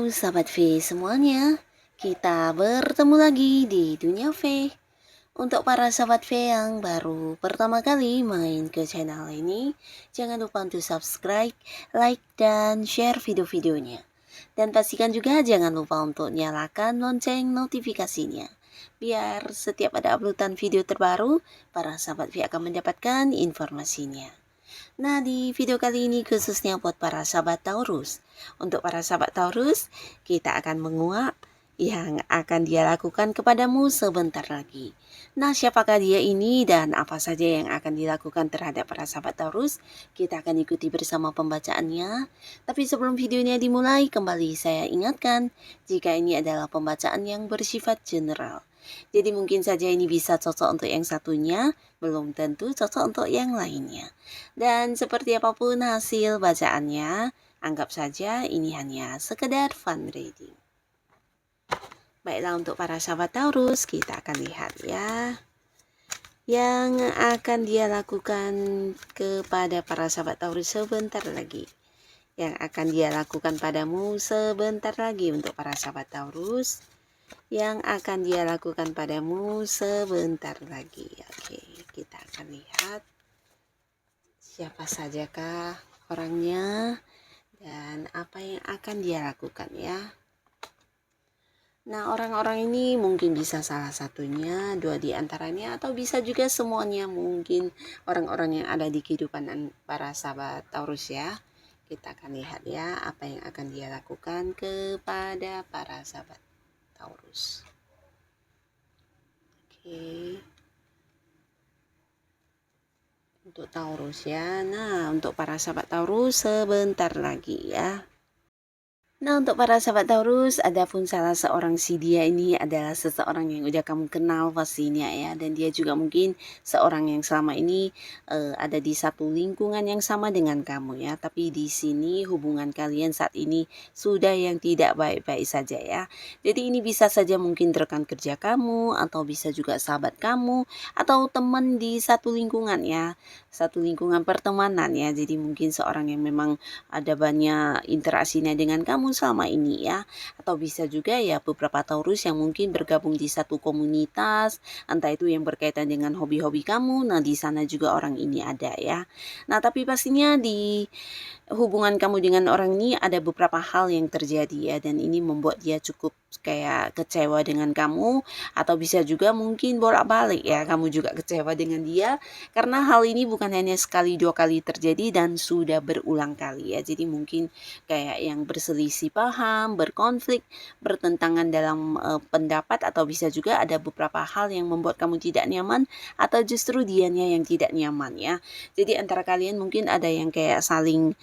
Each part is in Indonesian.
Sahabat V semuanya, kita bertemu lagi di Dunia V. Untuk para sahabat V yang baru pertama kali main ke channel ini, jangan lupa untuk subscribe, like, dan share video-videonya. Dan pastikan juga jangan lupa untuk nyalakan lonceng notifikasinya. Biar setiap ada uploadan video terbaru, para sahabat V akan mendapatkan informasinya. Nah, di video kali ini khususnya buat para sahabat Taurus. Untuk para sahabat Taurus, kita akan menguak yang akan dia lakukan kepadamu sebentar lagi. Nah, siapakah dia ini dan apa saja yang akan dilakukan terhadap para sahabat Taurus? Kita akan ikuti bersama pembacaannya. Tapi sebelum videonya dimulai, kembali saya ingatkan, jika ini adalah pembacaan yang bersifat general. Jadi mungkin saja ini bisa cocok untuk yang satunya, belum tentu cocok untuk yang lainnya. Dan seperti apapun hasil bacaannya, anggap saja ini hanya sekedar fun reading. Baiklah, untuk para sahabat Taurus, kita akan lihat ya. Yang akan dia lakukan kepada para sahabat Taurus sebentar lagi. Yang akan dia lakukan padamu sebentar lagi untuk para sahabat Taurus. Yang akan dia lakukan padamu sebentar lagi. Oke, kita akan lihat siapa sajakah orangnya dan apa yang akan dia lakukan ya. Nah, orang-orang ini mungkin bisa salah satunya, dua di antaranya, atau bisa juga semuanya, mungkin orang-orang yang ada di kehidupan para sahabat Taurus ya. Kita akan lihat ya apa yang akan dia lakukan kepada para sahabat Taurus. Oke. Untuk Taurus ya. Nah, untuk para sahabat Taurus sebentar lagi ya. Nah, untuk para sahabat Taurus, adapun salah seorang si dia ini adalah seseorang yang udah kamu kenal pastinya ya, dan dia juga mungkin seorang yang selama ini ada di satu lingkungan yang sama dengan kamu ya, tapi di sini hubungan kalian saat ini sudah yang tidak baik-baik saja ya. Jadi ini bisa saja mungkin rekan kerja kamu, atau bisa juga sahabat kamu, atau teman di satu lingkungan ya, satu lingkungan pertemanan ya. Jadi mungkin seorang yang memang ada banyak interaksinya dengan kamu selama ini ya, atau bisa juga ya beberapa Taurus yang mungkin bergabung di satu komunitas, entah itu yang berkaitan dengan hobi-hobi kamu. Nah, di sana juga orang ini ada ya. Nah, tapi pastinya di hubungan kamu dengan orang ini ada beberapa hal yang terjadi ya, dan ini membuat dia cukup kayak kecewa dengan kamu, atau bisa juga mungkin bolak-balik ya, kamu juga kecewa dengan dia karena hal ini bukan hanya sekali dua kali terjadi dan sudah berulang kali ya. Jadi mungkin kayak yang berselisih paham, berkonflik, bertentangan dalam pendapat, atau bisa juga ada beberapa hal yang membuat kamu tidak nyaman, atau justru dianya yang tidak nyaman ya. Jadi antara kalian mungkin ada yang kayak saling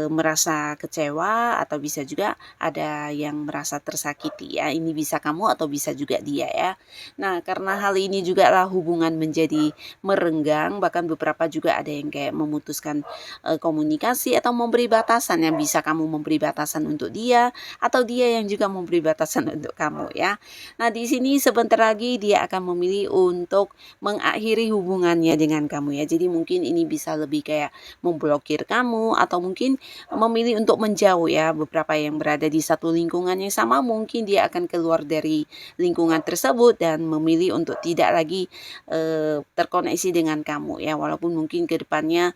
merasa kecewa, atau bisa juga ada yang merasa tersakiti ya. Ini bisa kamu atau bisa juga dia ya. Nah, karena hal ini juga lah hubungan menjadi merenggang, bahkan beberapa juga ada yang kayak memutuskan komunikasi atau memberi batasan, yang bisa kamu memberi batasan untuk dia, atau dia yang juga memberi batasan untuk kamu ya. Nah, di sini sebentar lagi dia akan memilih untuk mengakhiri hubungannya dengan kamu ya. Jadi mungkin ini bisa lebih kayak memblokir kamu, atau mungkin memilih untuk menjauh ya. Beberapa yang berada di satu lingkungan yang sama, mungkin dia akan keluar dari lingkungan tersebut dan memilih untuk tidak lagi terkoneksi dengan kamu ya. Walaupun mungkin ke depannya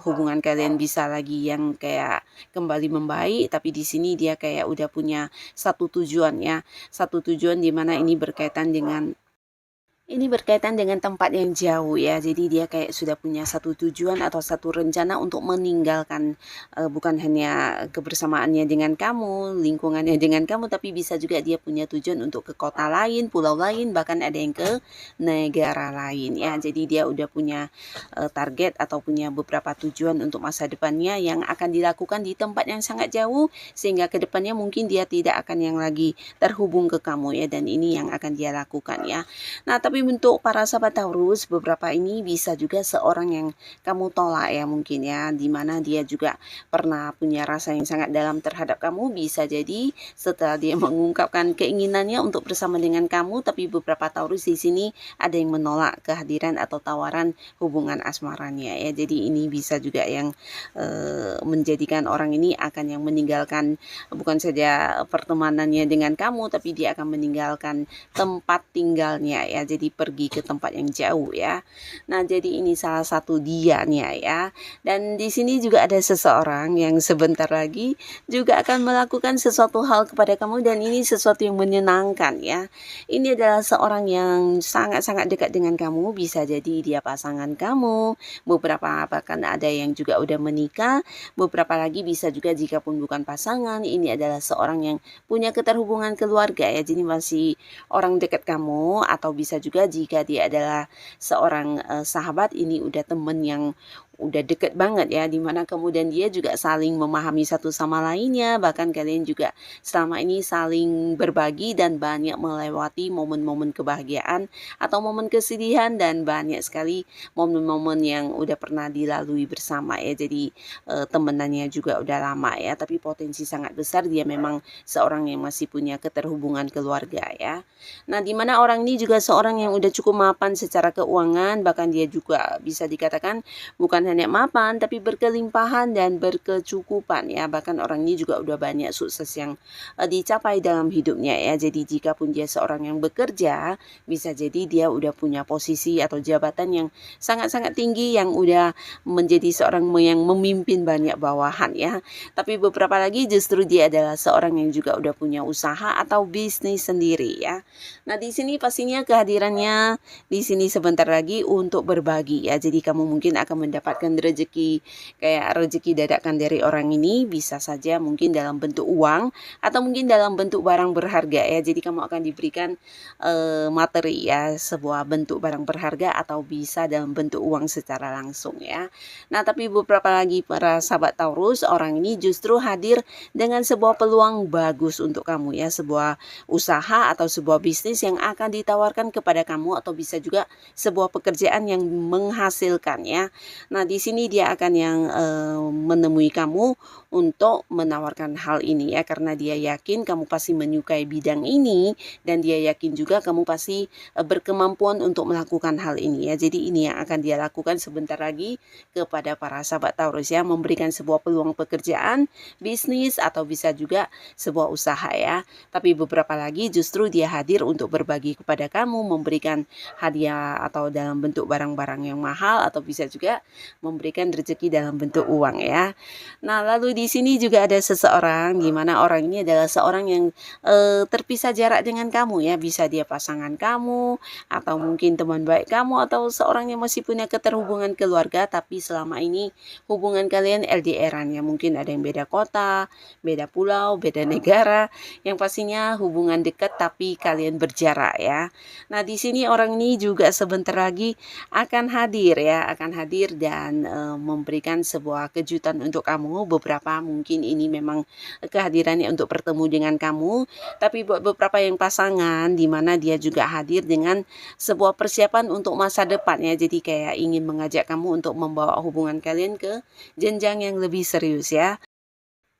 hubungan kalian bisa lagi yang kayak kembali membaik, tapi di sini dia kayak udah punya satu tujuan ya. Satu tujuan di mana ini berkaitan dengan tempat yang jauh ya. Jadi dia kayak sudah punya satu tujuan atau satu rencana untuk meninggalkan bukan hanya kebersamaannya dengan kamu, lingkungannya dengan kamu, tapi bisa juga dia punya tujuan untuk ke kota lain, pulau lain, bahkan ada yang ke negara lain ya. Jadi dia udah punya target atau punya beberapa tujuan untuk masa depannya yang akan dilakukan di tempat yang sangat jauh, sehingga ke depannya mungkin dia tidak akan yang lagi terhubung ke kamu ya, dan ini yang akan dia lakukan ya. Nah, tapi Tapi untuk para sahabat Taurus, beberapa ini bisa juga seorang yang kamu tolak ya mungkin ya, dimana dia juga pernah punya rasa yang sangat dalam terhadap kamu. Bisa jadi setelah dia mengungkapkan keinginannya untuk bersama dengan kamu, tapi beberapa Taurus di sini ada yang menolak kehadiran atau tawaran hubungan asmaranya ya. Jadi ini bisa juga yang menjadikan orang ini akan yang meninggalkan bukan saja pertemanannya dengan kamu, tapi dia akan meninggalkan tempat tinggalnya ya. Jadi pergi ke tempat yang jauh ya. Nah, jadi ini salah satu dianya ya. Dan di sini juga ada seseorang yang sebentar lagi juga akan melakukan sesuatu hal kepada kamu, dan ini sesuatu yang menyenangkan ya. Ini adalah seorang yang sangat-sangat dekat dengan kamu, bisa jadi dia pasangan kamu, beberapa bahkan ada yang juga udah menikah, beberapa lagi bisa juga jika pun bukan pasangan, ini adalah seorang yang punya keterhubungan keluarga ya. Jadi masih orang dekat kamu, atau bisa juga jika dia adalah seorang sahabat, ini udah temen yang udah deket banget ya, dimana kemudian dia juga saling memahami satu sama lainnya, bahkan kalian juga selama ini saling berbagi dan banyak melewati momen-momen kebahagiaan atau momen kesedihan, dan banyak sekali momen-momen yang udah pernah dilalui bersama ya. Jadi temenannya juga udah lama ya, tapi potensi sangat besar dia memang seorang yang masih punya keterhubungan keluarga ya. Nah, dimana orang ini juga seorang yang udah cukup mapan secara keuangan, bahkan dia juga bisa dikatakan bukan hanya mapan tapi berkelimpahan dan berkecukupan ya. Bahkan orang ini juga udah banyak sukses yang dicapai dalam hidupnya ya. Jadi jika pun dia seorang yang bekerja, bisa jadi dia udah punya posisi atau jabatan yang sangat-sangat tinggi, yang udah menjadi seorang yang memimpin banyak bawahan ya. Tapi beberapa lagi justru dia adalah seorang yang juga udah punya usaha atau bisnis sendiri ya. Nah, di sini pastinya kehadirannya di sini sebentar lagi untuk berbagi ya. Jadi kamu mungkin akan mendapatkan rezeki, kayak rezeki dadakan dari orang ini, bisa saja mungkin dalam bentuk uang atau mungkin dalam bentuk barang berharga ya. Jadi kamu akan diberikan materi ya, sebuah bentuk barang berharga, atau bisa dalam bentuk uang secara langsung ya. Nah, tapi beberapa lagi para sahabat Taurus, orang ini justru hadir dengan sebuah peluang bagus untuk kamu ya, sebuah usaha atau sebuah bisnis yang akan ditawarkan kepada kamu, atau bisa juga sebuah pekerjaan yang menghasilkan ya. Nah, di sini dia akan yang menemui kamu untuk menawarkan hal ini ya, karena dia yakin kamu pasti menyukai bidang ini, dan dia yakin juga kamu pasti berkemampuan untuk melakukan hal ini ya. Jadi ini yang akan dia lakukan sebentar lagi kepada para sahabat Taurus ya, memberikan sebuah peluang pekerjaan, bisnis, atau bisa juga sebuah usaha ya. Tapi beberapa lagi justru dia hadir untuk berbagi kepada kamu, memberikan hadiah atau dalam bentuk barang-barang yang mahal, atau bisa juga memberikan rezeki dalam bentuk uang ya. Nah, lalu di sini juga ada seseorang, di mana orang ini adalah seorang yang terpisah jarak dengan kamu ya. Bisa dia pasangan kamu, atau mungkin teman baik kamu, atau seorang yang masih punya keterhubungan keluarga, tapi selama ini hubungan kalian LDR-an ya. Mungkin ada yang beda kota, beda pulau, beda negara, yang pastinya hubungan dekat tapi kalian berjarak ya. Nah, di sini orang ini juga sebentar lagi akan hadir ya, akan hadir dan memberikan sebuah kejutan untuk kamu. Beberapa mungkin ini memang kehadirannya untuk bertemu dengan kamu, tapi buat beberapa yang pasangan, di mana dia juga hadir dengan sebuah persiapan untuk masa depan ya. Jadi kayak ingin mengajak kamu untuk membawa hubungan kalian ke jenjang yang lebih serius ya.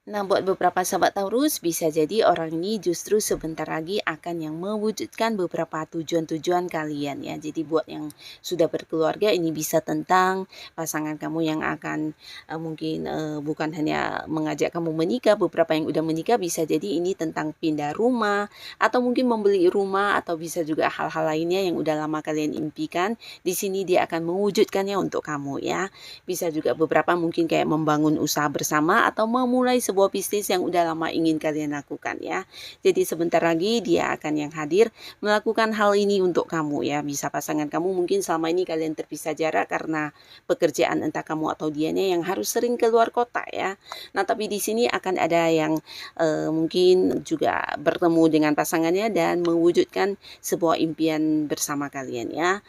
Nah, buat beberapa sahabat Taurus, bisa jadi orang ini justru sebentar lagi akan yang mewujudkan beberapa tujuan-tujuan kalian ya. Jadi buat yang sudah berkeluarga, ini bisa tentang pasangan kamu yang akan mungkin bukan hanya mengajak kamu menikah, beberapa yang udah menikah bisa jadi ini tentang pindah rumah, atau mungkin membeli rumah, atau bisa juga hal-hal lainnya yang udah lama kalian impikan. Di sini dia akan mewujudkannya untuk kamu ya. Bisa juga beberapa mungkin kayak membangun usaha bersama, atau memulai sebuah bisnis yang udah lama ingin kalian lakukan ya. Jadi sebentar lagi dia akan yang hadir melakukan hal ini untuk kamu ya. Bisa pasangan kamu mungkin selama ini kalian terpisah jarak karena pekerjaan entah kamu atau dianya yang harus sering keluar kota ya. Nah, tapi di sini akan ada yang mungkin juga bertemu dengan pasangannya dan mewujudkan sebuah impian bersama kalian ya.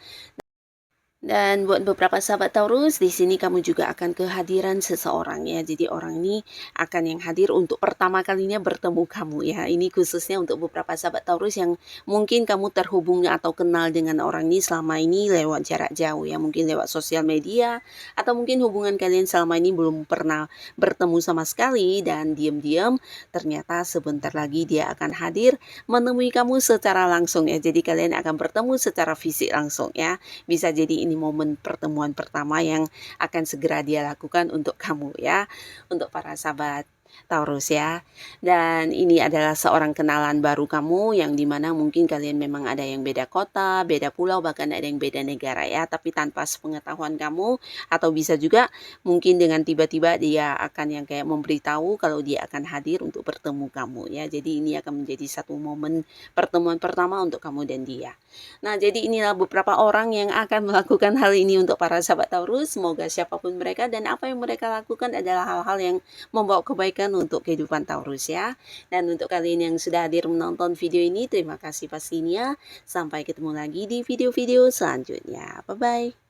Dan buat beberapa sahabat Taurus, di sini kamu juga akan kehadiran seseorang ya. Jadi orang ini akan yang hadir untuk pertama kalinya bertemu kamu ya. Ini khususnya untuk beberapa sahabat Taurus yang mungkin kamu terhubung atau kenal dengan orang ini selama ini lewat jarak jauh ya. Mungkin lewat sosial media atau mungkin hubungan kalian selama ini belum pernah bertemu sama sekali dan diam-diam ternyata sebentar lagi dia akan hadir menemui kamu secara langsung ya. Jadi kalian akan bertemu secara fisik langsung ya. Bisa jadi ini momen pertemuan pertama yang akan segera dia lakukan untuk kamu ya, untuk para sahabat Taurus ya. Dan ini adalah seorang kenalan baru kamu yang dimana mungkin kalian memang ada yang beda kota, beda pulau, bahkan ada yang beda negara ya, tapi tanpa sepengetahuan kamu, atau bisa juga mungkin dengan tiba-tiba dia akan yang kayak memberitahu kalau dia akan hadir untuk bertemu kamu ya. Jadi ini akan menjadi satu momen pertemuan pertama untuk kamu dan dia. Nah, jadi inilah beberapa orang yang akan melakukan hal ini untuk para sahabat Taurus. Semoga siapapun mereka dan apa yang mereka lakukan adalah hal-hal yang membawa kebaikan untuk kehidupan Taurus ya. Dan untuk kalian yang sudah hadir menonton video ini, terima kasih pastinya. Sampai ketemu lagi di video-video selanjutnya. Bye-bye.